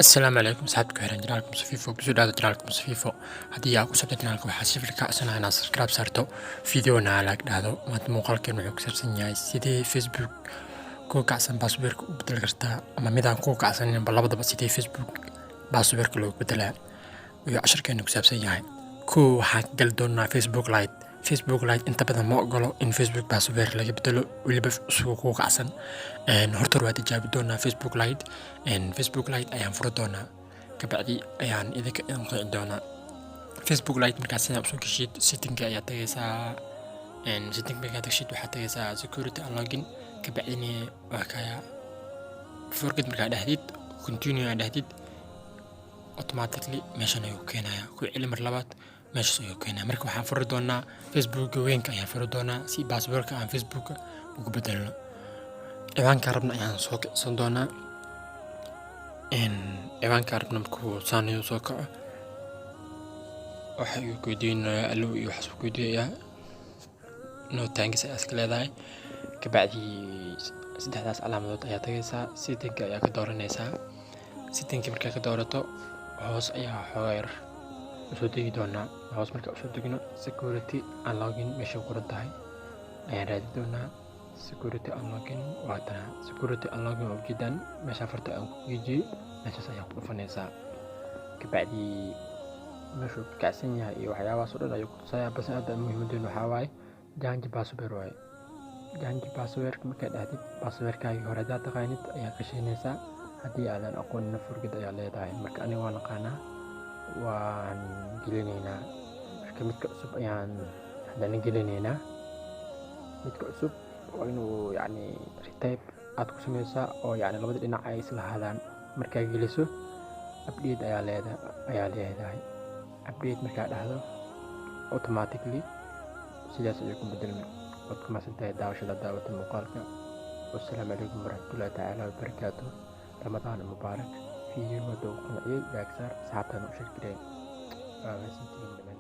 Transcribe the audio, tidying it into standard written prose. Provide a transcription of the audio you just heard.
السلام عليكم صاحبتك وحرين جنالكم صفيفو بسوداد جنالكم صفيفو هدي أكو سبت جنالكم حاسف لك أصلا أنا سبسكرايب صارتو فيديو نالك هذا ما تموقع كلمة يكسر سنياي سيدي فيسبوك كو كعسن باسبورك بدل كرتا أما ميدان كو كعسن بالله بس سيدي فيسبوك باسبورك لو بدلها ويعشر كأنه كسب سنياي كو حق قلدونا فيسبوك لايت انت بدل ما أقوله إن فيسبوك باسبورك لقي بدلو واللي بسوق كو كعسن horta waa tijaabi doonaa facebook light ayaan furi doonaa kabacdi ayaan idinka qici doonaa facebook light markaas sidaa usoo geshid settingka ayaa tagaysaa setting markaa tagshid waxaad tagaysaa security and login kabacdina waa kaya forget markaa dhahdid continue aa dhahdid automatically meeshan ayuu keenaya ku celi mar labaad meeshaas ayuu keenaya marka waxaan furi doonaa facebooka weynka ayaan furi doonaa si passwordka aan facebooka ugu bedelno ciwaanka rabna ayaan soo kicsan doonaa ciwaanka rabna markuu saanayo soo kaco waxa uu weydiinayaa allow iyo waxaas ku weydiinayaa no thanks ayaa iska leedahay kabacdi saddexdaas calaamadood ayaa tagaysaa settingka ayaa ka dooranaysaa settingka markaa ka doorato hoos ayaa xoogaa yar usoo degi doonaa hoos markaa usoo degno security and login meesha ku qoran tahay ayaan raadi doonaa security unlocking waatana security unlocking oo jiddan meesha farta aan ku geejiyo meeshaas ayaan ku dhufanaysaa kabacdi meeshuu ka kacsan yahay iyo waxyaabahaas oo dhan ayuu ku tusayaa bas aada muhiimadeenu waxaa waaye janji password waaye janji passwordka markaa dhahdid passwordkaagii hore haddaad taqaanid ayaa gashanaysaa haddii aadan aqoonina furgid ayaa leedahay marka aniga waan aqaanaa waan gelinaynaa marka midka cusub ayaan haddana gelinaynaa midka cusub waa inuu yani retype aad ku sameysaa oo yani labada dhinac ay isla hadaan markaa geliso update ayaa leedahay update markaa dhahdo automatically sidaas ayuu ku bedelmay waad ku mahadsantahay daawashada daawata muuqaalka wassalaamu calaykum waraxmatullaahi tacaala wabarakaatuh ramadaan mubaarak fiidiyowga doo qanciyay yaagsaar asxaabtaan u sheeg jiray waa mahadsantihiin